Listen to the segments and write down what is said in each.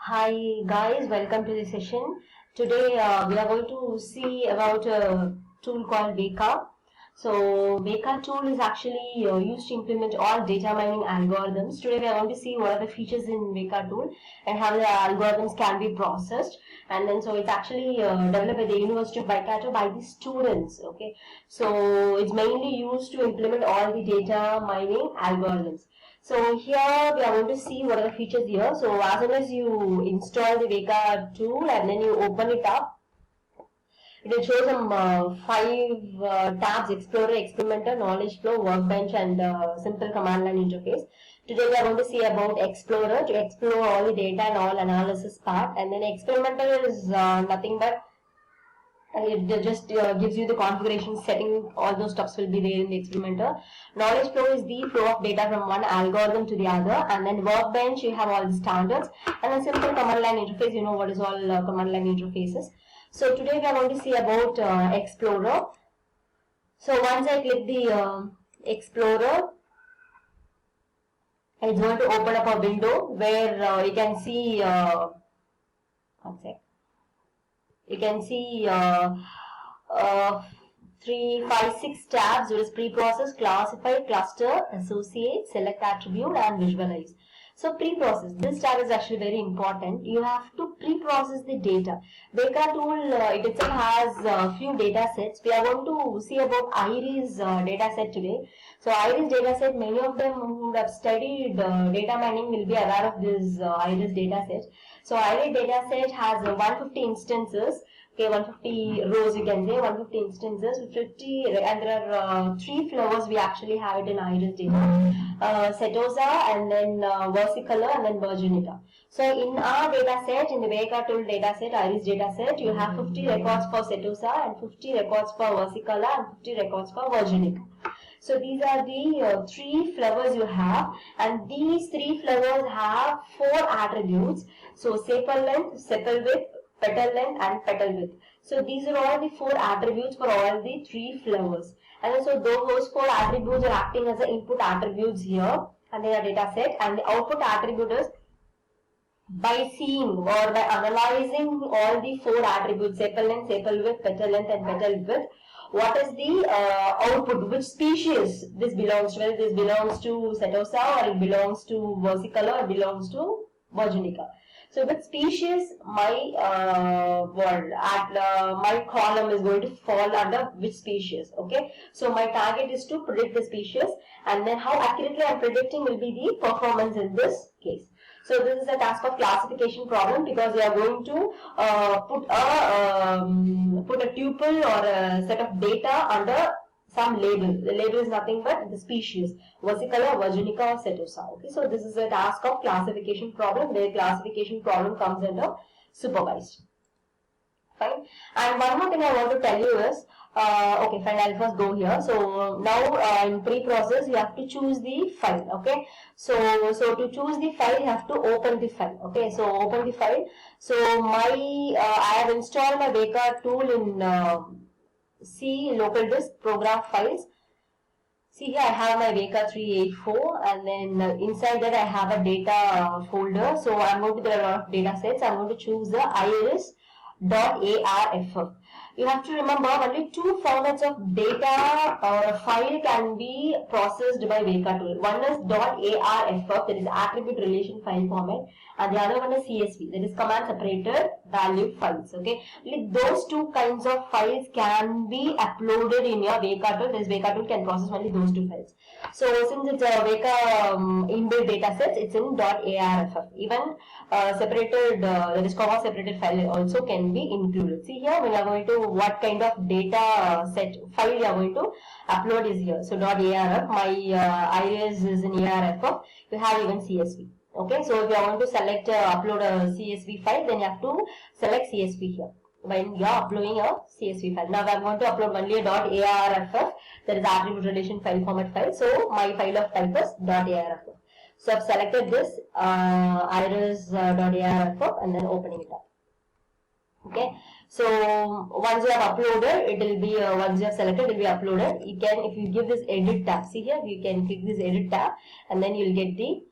Hi guys, welcome to the session. Today we are going to see about a tool called Weka. So Weka tool is actually used to implement all data mining algorithms. Today we are going to see what are the features in Weka tool and how the algorithms can be processed. And then so it's actually developed by the University of Weka by the students. Okay, so it's mainly used to implement all the data mining algorithms. So here we are going to see what are the features here. So as soon as you install the Weka tool and then you open it up, it will show some five tabs: Explorer, Experimenter, Knowledge Flow, Workbench, and Simple Command Line Interface. Today we are going to see about Explorer to explore all the data and all analysis part, and then Experimenter is nothing but it just gives you the configuration setting. All those stuffs will be there in the experimenter. Knowledge flow is the flow of data from one algorithm to the other, and then workbench you have all the standards, and then simple command line interface. You know what is all command line interfaces. So today we are going to see about Explorer. So once I click the Explorer, it's going to open up a window where you can see one sec. You can see 3, 5, 6 tabs. There is preprocess, classify, cluster, associate, select attribute, and visualize. So preprocess, this tab is actually very important. You have to preprocess the data. Weka tool it itself has a few data sets. We are going to see about IRIS data set today. So IRIS data set, many of them who have studied data mining will be aware of this IRIS data set. So IRIS data set has 150 instances. Okay, 150 rows you can say, 150 instances, 50, and there are 3 flavors we actually have it in IRIS data. Setosa, and then versicolor, and then virginica. So in our data set, in the Weka tool data set, IRIS data set, you have 50 records for Setosa and 50 records for versicolor and 50 records for virginica. So these are the 3 flavors you have, and these 3 flavors have 4 attributes. So sepal length, sepal width, petal length, and petal width. So these are all the 4 attributes for all the 3 flavors. And so those 4 attributes are acting as the input attributes here and their data set, and the output attribute is by seeing or by analyzing all the 4 attributes: sepal length, sepal width, petal length, and petal width. What is the output? Which species this belongs to? Whether this belongs to Setosa, or it belongs to versicolor, or it belongs to virginica. So which species my my column is going to fall under which species? Okay. So my target is to predict the species, and then how accurately I am predicting will be the performance in this case. So this is a task of classification problem, because we are going to put a tuple or a set of data under some label. The label is nothing but the species: versicolor, virginica, or Setosa. Okay, so this is a task of classification problem. The classification problem comes under supervised. Fine. And one more thing I want to tell you is, okay, fine, I'll first go here. So now in preprocess, you have to choose the file. Okay, so to choose the file, you have to open the file. Okay, so open the file. So I have installed my Weka tool in C local disk program files. See here I have my Weka 384, and then inside that I have a data folder. So I'm going to, there are a lot of data sets. I'm going to choose the iris.arff. You have to remember only 2 formats of data or a file can be processed by Weka tool. One is .arff, that is attribute relation file format, and the other one is CSV, that is command separated value files. Okay, those 2 kinds of files can be uploaded in your Weka tool. This Weka tool can process only those 2 files. So since it's a Weka inbuilt data sets, it's in .arff. Even separated, that is comma separated file also can be included. See here, we are going to what kind of data set file you are going to upload is here. So .arff, my iris is in arff. You have even CSV. Okay, so if you want to select upload a CSV file, then you have to select CSV here when you are uploading a CSV file. Now I am going to upload only a .arff, that is attribute relation file format file. So my file of type is .arff. So I have selected this iris.arff and then opening it up. Okay, so once you have uploaded, it will be once you have selected, it will be uploaded. You can, if you give this edit tab, see here, you can click this edit tab, and then you will get the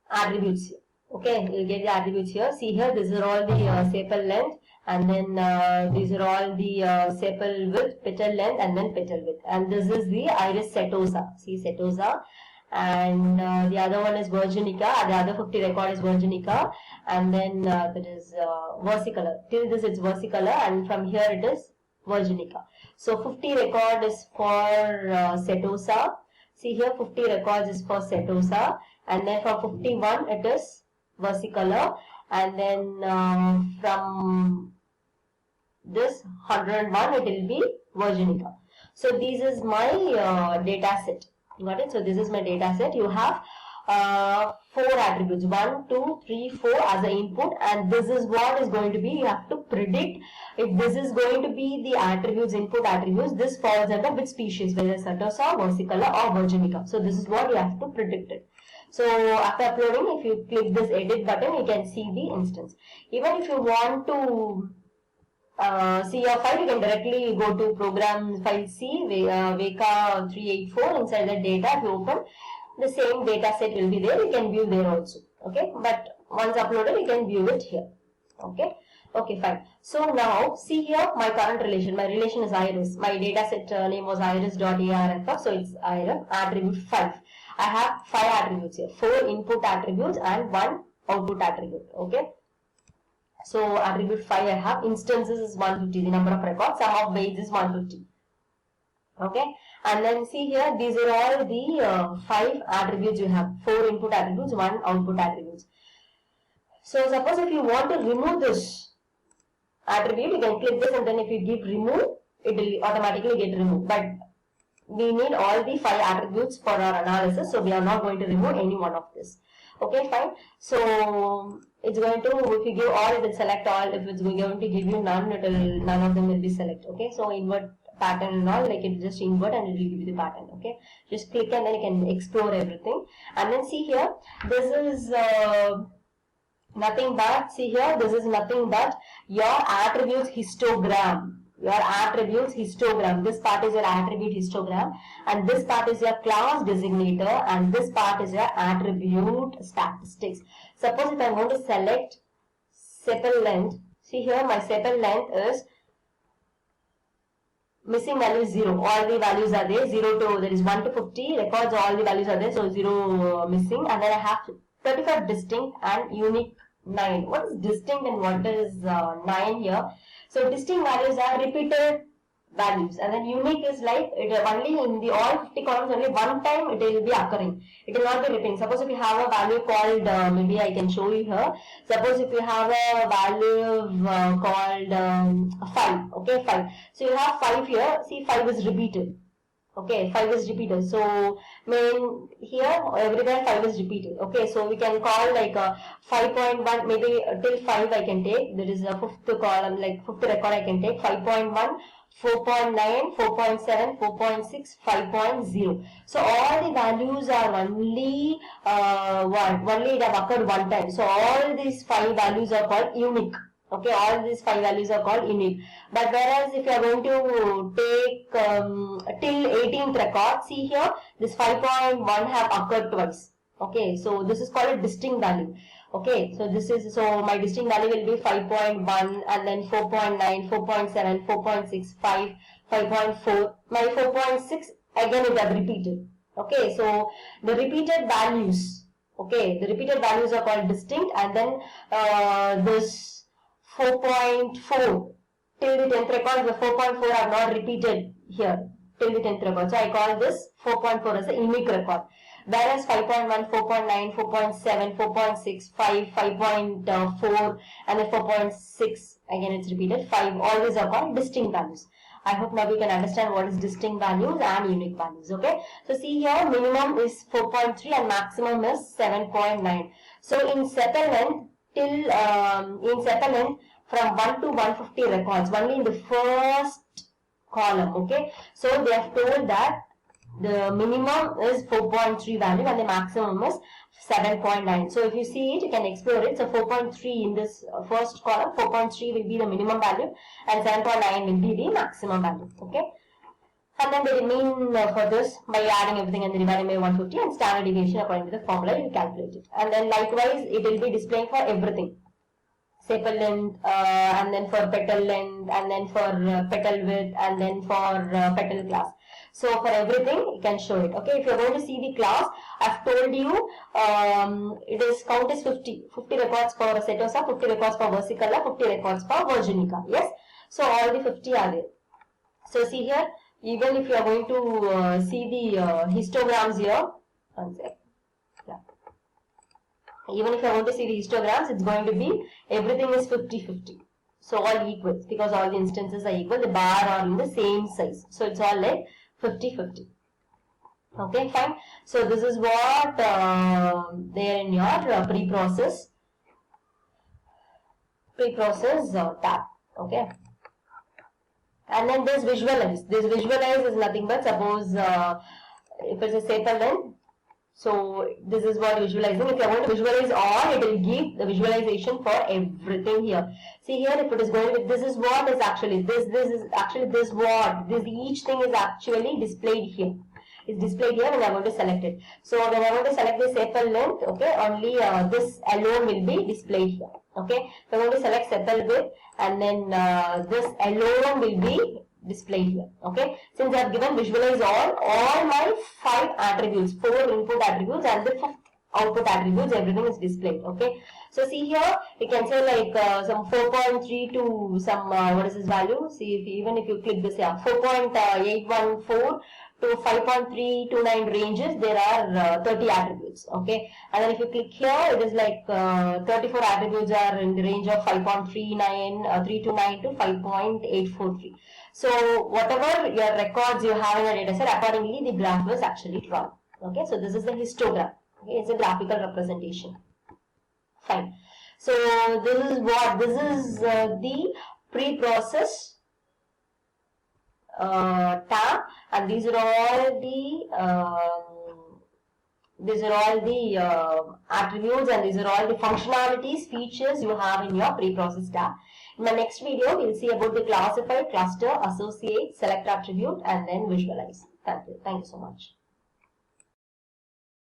attributes here. Okay, you'll get the attributes here. See here, these are all the sepal length, and then these are all the sepal width, petal length, and then petal width. And this is the iris setosa. See, setosa. And the other one is virginica. The other 50 record is virginica, and then that is versicolor. Till this it's versicolor, and from here it is virginica. So 50 record is for setosa. See here, 50 records is for setosa, and then from 51 it is versicolor, and then from this 101 it will be virginica. So this is my data set. Got it? So this is my data set. You have 4 attributes, 1, 2, 3, 4 as an input, and this is what is going to be, you have to predict if this is going to be the attributes, input attributes, this falls under which species, whether setosa, versicolor or virginica. So this is what you have to predict it. So after uploading, if you click this edit button, you can see the instance. Even if you want to see your file, you can directly go to program file C, Weka 384, inside the data. If you open, the same data set will be there. You can view there also. Okay, but once uploaded, you can view it here. Okay, okay, fine. So now see here my current relation. My relation is iris. My data set name was iris.arf, so it's iris attribute 5. I have 5 attributes here, 4 input attributes and 1 output attribute. Okay. So attribute 5 I have, instances is 150, the number of records, sum of weights is 150. Okay, and then see here, these are all the 5 attributes you have, 4 input attributes, 1 output attributes. So suppose if you want to remove this attribute, you can click this, and then if you give remove, it will automatically get removed. But we need all the 5 attributes for our analysis, so we are not going to remove any one of this. Okay, fine. So it's going to, if you give all, it will select all. If it's going to give you none, it will, none of them will be select. Okay, so invert pattern and all, like it will just invert and it will give you the pattern. Okay, just click and then you can explore everything. And then see here, this is nothing but, see here, this is nothing but your attributes histogram. Your attributes histogram. This part is your attribute histogram, and this part is your class designator, and this part is your attribute statistics. Suppose if I am going to select sepal length, see here my sepal length is missing value is 0. All the values are there, 0 to, there is 1 to 50 records, all the values are there, so 0 missing, and then I have 35 distinct and unique 9. What is distinct and what is 9 here? So distinct values are repeated values, and then unique is like it only in the all 50 columns, only one time it will be occurring. It will not be repeating. Suppose if you have a value called, maybe I can show you here. Suppose if you have a value called 5, okay, 5. So you have 5 here, see 5 is repeated. Okay, 5 is repeated. So main here everywhere 5 is repeated. Okay, so we can call like a 5.1, maybe till 5 I can take. There is a 5th column, like 5th record I can take 5.1, 4.9, 4.7, 4.6, 5.0. So all the values are only only it have occurred one time. So all these 5 values are called unique. Okay, all these 5 values are called unique. But whereas if you are going to take till 18th record, see here, this 5.1 have occurred twice. Okay, so this is called a distinct value. Okay, so this is, so my distinct value will be 5.1, and then 4.9, 4.7, 4.6, 5, 5.4. My 4.6 again it have repeated. Okay, so the repeated values, okay, the repeated values are called distinct, and then this 4.4 till the 10th record, the 4.4 are not repeated here till the 10th record. So I call this 4.4 as a unique record. Whereas 5.1, 4.9, 4.7, 4.6, 5, 5.4 and then 4.6 again it's repeated, 5, all these are called distinct values. I hope now we can understand what is distinct values and unique values. Okay, so see here minimum is 4.3 and maximum is 7.9. So in sepal length, till in sepal length from 1 to 150 records, only in the first column. Okay, so they have told that the minimum is 4.3 value and the maximum is 7.9. So if you see it, you can explore it. So 4.3 in this first column, 4.3 will be the minimum value and 7.9 will be the maximum value. Okay. And then the mean for this by adding everything and then dividing by 150 and standard deviation according to the formula you calculate it. And then likewise it will be displaying for everything. Sepal length and then for petal length and then for petal width and then for petal class. So for everything you can show it. Okay, if you're going to see the class, I've told you it is count is 50 records for setosa, 50 records for versicolor, 50 records for virginica. Yes, so all the 50 are there. So see here, even if you are going to see the histograms here, one sec. Yeah. Even if you are going to see the histograms, it's going to be everything is 50-50. So all equals because all the instances are equal. The bar are in the same size. So it's all like 50-50. Okay, fine. So this is what there in your preprocess tab. Okay. And then this visualize. This visualize is nothing but suppose if it's a sepal length. So this is what visualizing. If you are going to visualize all, it will give the visualization for everything here. See here, if it is going to, this is what is actually this is actually this what this each thing is actually displayed here. It's displayed here when I am going to select it. So when I am going to select the sepal length, okay, only this alone will be displayed here. Okay, so I am going to select sepal width and then this alone will be displayed here. Okay, since I have given visualize all my 5 attributes, 4 input attributes and the 5th output attributes, everything is displayed. Okay, so see here you can say like some 4.3 to some what is this value. See if even if you click this here, 4.814 to 5.329 ranges, there are 30 attributes. Okay, and then if you click here, it is like 34 attributes are in the range of 5.329 to 5.843. So whatever your records you have in your data set, accordingly the graph was actually drawn. Okay, so this is the histogram. Okay, it's a graphical representation. Fine. So this is what, this is the preprocess tab, and these are all the attributes and these are all the functionalities, features you have in your preprocess tab. In my next video, we'll see about the classify, cluster, associate, select attribute, and then visualize. Thank you. Thank you so much.